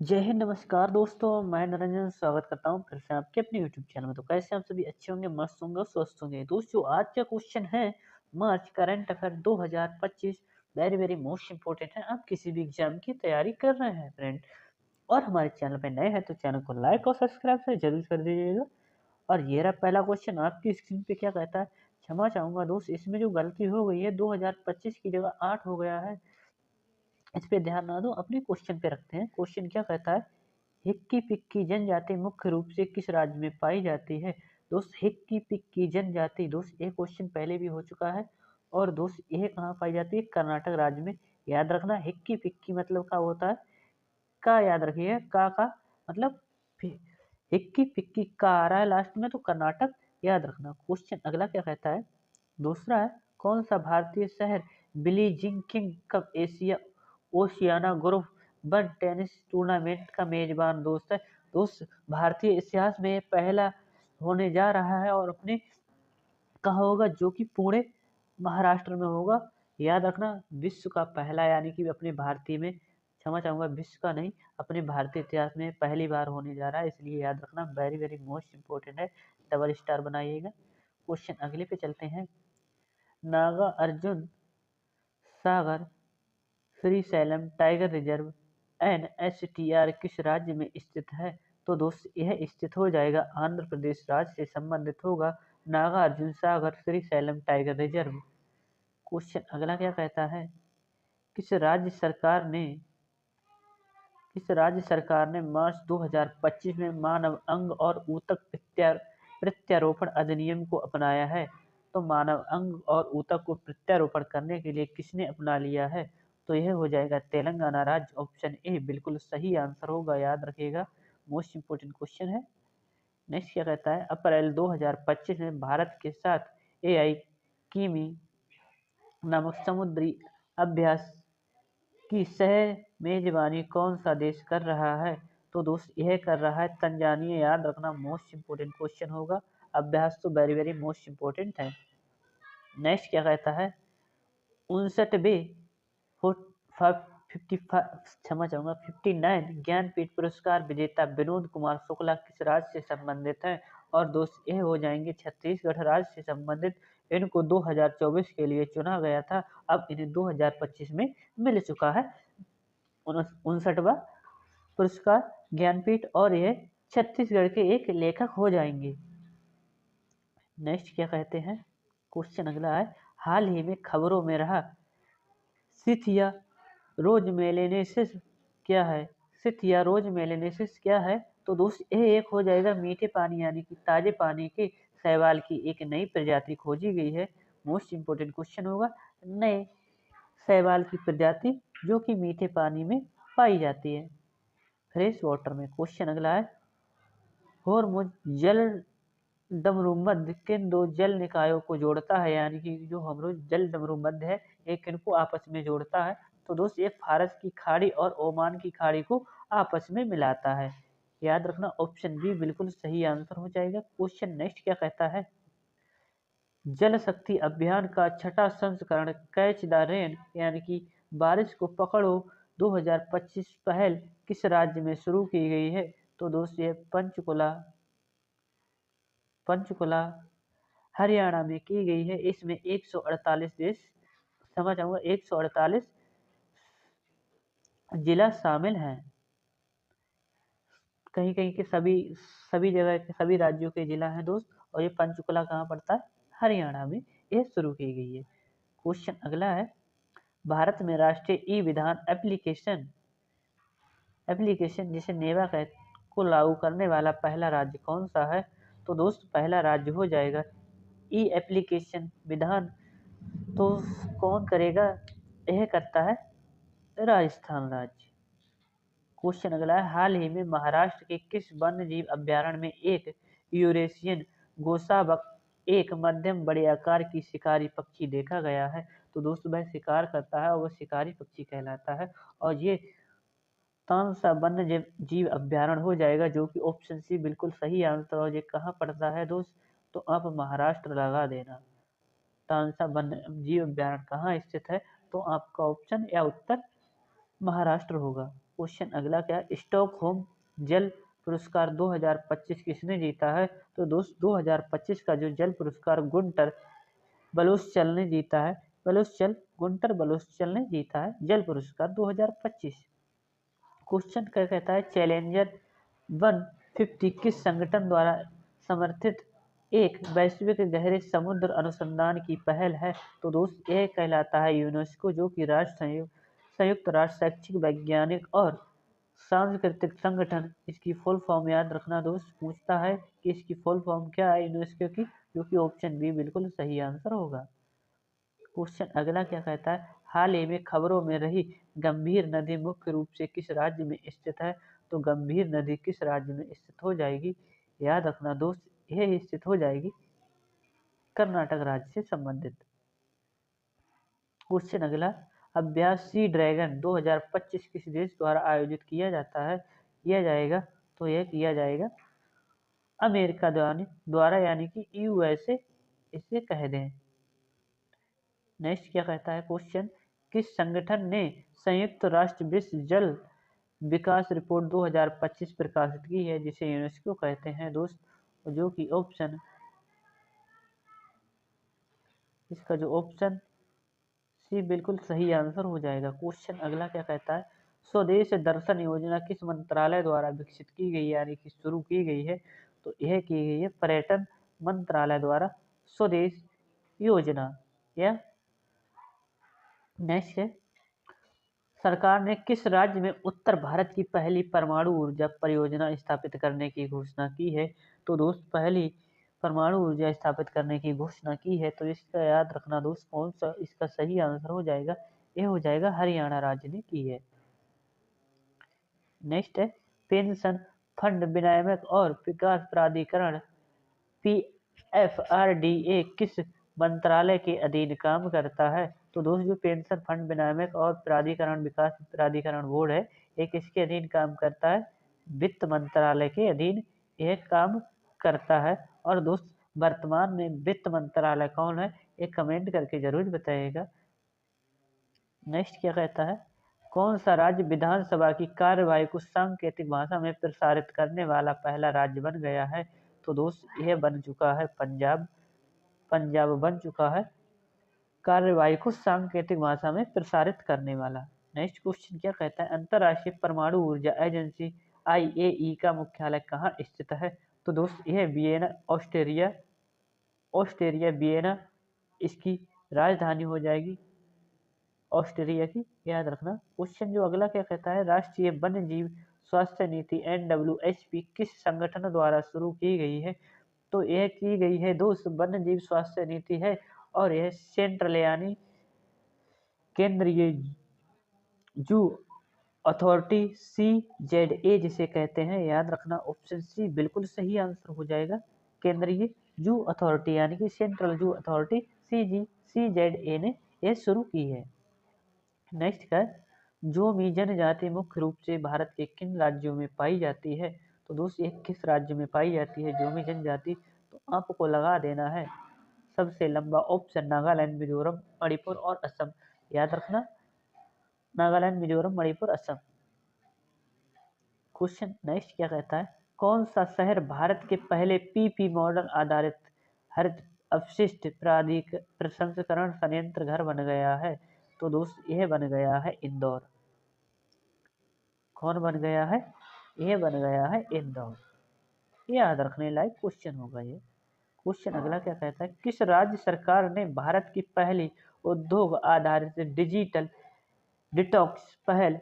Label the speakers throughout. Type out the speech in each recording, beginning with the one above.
Speaker 1: जय हिंद, नमस्कार दोस्तों। मैं निरंजन स्वागत करता हूँ फिर से आपके अपने यूट्यूब चैनल में। तो कैसे आप सभी अच्छे होंगे, मस्त होंगे और स्वस्थ होंगे। दोस्तों आज का क्वेश्चन है March current affair 2025। Very very most important है। आप किसी भी एग्जाम की तैयारी कर रहे हैं फ्रेंड और हमारे चैनल पे नए हैं तो चैनल को लाइक और सब्सक्राइब से जरूर कर दीजिएगा। और ये रहा पहला क्वेश्चन, आपकी स्क्रीन पे क्या कहता है। क्षमा चाहूंगा दोस्त, इसमें जो गलती हो गई है 2025 की जगह 8 हो गया है। इस पे ध्यान ना दो, अपने क्वेश्चन पे रखते हैं। क्वेश्चन क्या कहता है, हिक्की पिक्की जनजाति मुख्य रूप से किस राज्य में पाई जाती है। दोस्त हिक्की पिक्की जनजाति, दोस्त ये क्वेश्चन पहले भी हो चुका है। और दोस्त यह कहाँ पाई जाती है, कर्नाटक राज्य में। याद रखना, हिक्की पिक्की मतलब क्या होता है, का याद रखिए, का मतलब हिक्की पिक्की का आ रहा है लास्ट में तो कर्नाटक याद रखना। क्वेश्चन अगला क्या कहता है, दूसरा है कौन सा भारतीय शहर Billie Jean King Cup Asia Oceania group one tennis tournament का मेजबान दोस्त है। दोस्त भारतीय इतिहास में पहला होने जा रहा है और अपने कहाँ होगा, जो कि पुणे महाराष्ट्र में होगा। याद रखना, विश्व का पहला, यानी कि अपने भारतीय में, क्षमा चाहूंगा विश्व का नहीं, अपने भारतीय इतिहास में पहली बार होने जा रहा है, इसलिए याद रखना, वेरी वेरी मोस्ट इंपोर्टेंट है। डबल स्टार बनाइएगा। क्वेश्चन अगले पे चलते हैं। नागा अर्जुन सागर श्रीशैलम टाइगर रिजर्व एनएचटीआर किस राज्य में स्थित है। तो दोस्त यह स्थित हो जाएगा आंध्र प्रदेश राज्य से संबंधित होगा Nagarjuna Sagar Srisailam tiger reserve. Question अगला क्या कहता है, किस राज्य सरकार ने मार्च 2025 में मानव अंग और ऊतक प्रत्यारोपण अधिनियम को अपनाया है। तो मानव अंग और ऊतक को प्रत्यारोपण करने के लिए किसने अपना लिया है। तो यह हो जाएगा तेलंगाना राज्य। ऑप्शन ए बिल्कुल सही आंसर होगा, याद रखिएगा, मोस्ट इंपोर्टेंट क्वेश्चन है। नेक्स्ट क्या कहता है, अप्रैल 2025 में भारत के साथ एआई किमी नामक समुद्री अभ्यास की सह मेजबानी कौन सा देश कर रहा है। तो दोस्त यह कर रहा है तंजानिया। याद रखना, मोस्ट इंपोर्टेंट क्वेश्चन होगा। अभ्यास तो वेरी वेरी मोस्ट इंपोर्टेंट है। नेक्स्ट क्या कहता है, 59वें 59 ज्ञानपीठ पुरस्कार विजेता विनोद कुमार शुक्ला किस राज्य से संबंधित है। और दोस्त यह हो जाएंगे छत्तीसगढ़ राज्य से संबंधित। इनको 2024 के लिए चुना गया था, अब इन्हें 2025 में मिल चुका है 59वां पुरस्कार ज्ञानपीठ, और यह छत्तीसगढ़ के एक लेखक हो जाएंगे। नेक्स्ट क्या कहते हैं, क्वेश्चन अगला है, हाल ही में खबरों में रहा सिथिया रोज मेलेनेसिस क्या है। सिथिया रोज मेलेनेसिस क्या है। तो दोस्त यह एक हो जाएगा मीठे पानी यानी कि ताजे पानी के शैवाल की एक नई प्रजाति खोजी गई है। मोस्ट इंपोर्टेंट क्वेश्चन होगा, नए शैवाल की प्रजाति जो कि मीठे पानी में पाई जाती है, फ्रेश वाटर में। क्वेश्चन अगला है, होर्मुज जल दमरुमध्य किन दो जल निकायों को जोड़ता है, यानी कि जो हम लोग जल दमरुमध्य है ये किनको आपस में जोड़ता है। तो दोस्त ये फारस की खाड़ी और ओमान की खाड़ी को आपस में मिलाता है। याद रखना, ऑप्शन बी बिल्कुल सही आंसर हो जाएगा। क्वेश्चन नेक्स्ट क्या कहता है, जल शक्ति अभियान का छठा संस्करण कैच द रेन यानी कि बारिश को पकड़ो 2025 पहल किस राज्य में शुरू की गई है। तो दोस्त ये पंचकुला हरियाणा में की गई है। इसमें 148 देश, समझ आऊंगा 148 जिला शामिल हैं। कहीं कहीं के सभी सभी जगह के सभी राज्यों के जिला हैं दोस्त। और ये पंचकुला कहाँ पड़ता है, हरियाणा में ये शुरू की गई है। क्वेश्चन अगला है, भारत में राष्ट्रीय ई विधान एप्लीकेशन जिसे नेवा को लागू करने वाला पहला राज्य कौन सा है। तो दोस्त पहला राज्य हो जाएगा ई एप्लीकेशन विधान, तो कौन करेगा, यह करता है राजस्थान राज्य। क्वेश्चन अगला है, हाल ही में महाराष्ट्र के किस वन्य जीव अभ्यारण्य में एक यूरेशियन गोसाबक एक मध्यम बड़े आकार की शिकारी पक्षी देखा गया है। तो दोस्तों वह शिकार करता है और वह शिकारी पक्षी कहलाता है। और ये तानसा वन्य जीव अभ्यारण्य हो जाएगा, जो कि ऑप्शन सी बिल्कुल सही आंसर। और ये कहाँ पड़ता है दोस्त, तो आप महाराष्ट्र लगा देना। तानसा वन्य जीव अभ्यारण्य कहाँ स्थित है, तो आपका ऑप्शन या उत्तर महाराष्ट्र होगा। क्वेश्चन अगला क्या है, स्टॉकहोम जल पुरस्कार 2025 किसने जीता है? तो दोस्त 2025 का जो जल पुरस्कार गुंटर बलूसचल ने जीता है। गुंटर बलूसचल ने जीता है जल पुरस्कार 2025। क्वेश्चन क्या कहता है, चैलेंजर 150 किस संगठन द्वारा समर्थित एक वैश्विक गहरे समुद्र अनुसंधान की पहल है? तो दोस्त यह कहलाता है यूनेस्को, जो कि संयुक्त राष्ट्र शैक्षिक वैज्ञानिक और सांस्कृतिक संगठन। इसकी फुल फॉर्म याद रखना दोस्त, पूछता है कि इसकी फुल फॉर्म क्या है यूनेस्को की, जो कि ऑप्शन बी बिल्कुल सही आंसर होगा। क्वेश्चन अगला क्या कहता है, हाल ही में खबरों में रही गंभीर नदी मुख्य रूप से किस राज्य में स्थित है? तो गंभीर नदी किस राज्य में स्थित हो जाएगी? याद रखना दोस्त, यह स्थित हो जाएगी कर्नाटक राज्य से संबंधित। क्वेश्चन अगला, अभ्यास सी ड्रैगन 2025 किस देश द्वारा आयोजित किया जाता है? किया जाएगा, तो यह किया जाएगा अमेरिका द्वारा, यानी कि यूएसए इसे कह दें। नेक्स्ट क्या कहता है क्वेश्चन, किस संगठन ने संयुक्त राष्ट्र विश्व जल विकास रिपोर्ट 2025 प्रकाशित की है, जिसे यूनेस्को कहते हैं दोस्त? जो कि ऑप्शन, इसका जो ऑप्शन सी बिल्कुल सही आंसर हो जाएगा। क्वेश्चन अगला क्या कहता है, स्वदेश दर्शन योजना किस मंत्रालय द्वारा विकसित की गई, यानी कि शुरू की गई है? तो यह की गई है पर्यटन मंत्रालय द्वारा स्वदेश योजना। या नेक्स्ट है, सरकार ने किस राज्य में उत्तर भारत की पहली परमाणु ऊर्जा परियोजना स्थापित करने की घोषणा की है? तो दोस्त पहली परमाणु ऊर्जा स्थापित करने की घोषणा की है, तो इसका याद रखना दोस्त, कौन सा इसका सही आंसर हो जाएगा? यह हो जाएगा हरियाणा राज्य ने की है। नेक्स्ट है, पेंशन फंड विनियामक और विकास प्राधिकरण PFRDA किस मंत्रालय के अधीन काम करता है? तो दोस्त जो पेंशन फंड विनियामक और प्राधिकरण विकास प्राधिकरण बोर्ड है, ये किसके अधीन काम करता है? वित्त मंत्रालय के अधीन यह काम करता है। और दोस्त वर्तमान में वित्त मंत्रालय कौन है, ये कमेंट करके जरूर बताइएगा। नेक्स्ट क्या कहता है, कौन सा राज्य विधानसभा की कार्यवाही को सांकेतिक भाषा में प्रसारित करने वाला पहला राज्य बन गया है? तो दोस्त यह बन चुका है पंजाब। पंजाब बन चुका है कार्यवाही को सांकेतिक भाषा में प्रसारित करने वाला। नेक्स्ट क्वेश्चन क्या कहता है, अंतर्राष्ट्रीय परमाणु ऊर्जा एजेंसी IAEA का मुख्यालय कहाँ स्थित है? तो दोस्त यह वियना ऑस्ट्रिया वियना इसकी राजधानी हो जाएगी, ऑस्ट्रिया की, याद रखना। क्वेश्चन जो अगला क्या कहता है, राष्ट्रीय वन्य जीव स्वास्थ्य नीति NWHP किस संगठन द्वारा शुरू की गई है? तो यह की गई है दोस्त वन्य जीव स्वास्थ्य नीति है, और यह सेंट्रल यानी केंद्रीय जू अथॉरिटी CZA जिसे कहते हैं, याद रखना ऑप्शन सी बिल्कुल सही आंसर हो जाएगा। केंद्रीय जू अथॉरिटी यानी कि सेंट्रल जू अथॉरिटी CZA ने यह शुरू की है। नेक्स्ट है, जोमी जनजाति मुख्य रूप से भारत के किन राज्यों में पाई जाती है? तो दोस्त ये किस राज्य में पाई जाती है जोमी जनजाति? तो आपको लगा देना है सबसे लंबा ऑप्शन, नागालैंड, मिजोरम, मणिपुर और असम। याद रखना, नागालैंड, मिजोरम, मणिपुर, असम। क्वेश्चन नेक्स्ट क्या कहता है, कौन सा शहर भारत के पहले PP मॉडल आधारित हरित अपशिष्ट प्रसंस्करण संयंत्र घर बन गया है? तो दोस्त यह बन गया है इंदौर। कौन बन गया है? यह बन गया है इंदौर। याद रखने लायक क्वेश्चन होगा ये। क्वेश्चन अगला क्या कहता है, किस राज्य सरकार ने भारत की पहली उद्योग आधारित डिजिटल डिटॉक्स पहल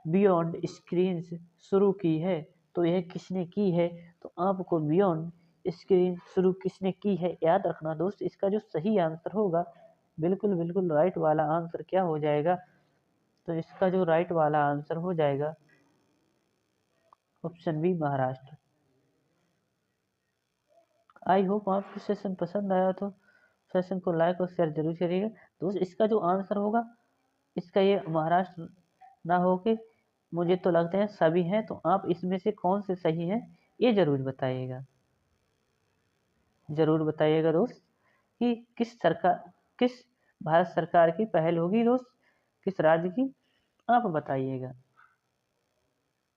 Speaker 1: बियॉन्ड स्क्रीन्स शुरू की है? तो यह किसने की है? तो आपको बियॉन्ड स्क्रीन शुरू किसने की है, याद रखना दोस्त। इसका जो सही आंसर होगा, बिल्कुल बिल्कुल राइट वाला आंसर क्या हो जाएगा? तो इसका जो राइट वाला आंसर हो जाएगा option B, Maharashtra. I hope आपको सेशन पसंद आया, तो सेशन को लाइक और शेयर जरूर करिएगा दोस्त। इसका जो आंसर होगा, इसका ये महाराष्ट्र ना हो के मुझे तो लगता है सभी हैं, तो आप इसमें से कौन से सही हैं ये जरूर बताइएगा। जरूर बताइएगा दोस्त कि किस भारत सरकार की पहल होगी दोस्त, किस राज्य की, आप बताइएगा।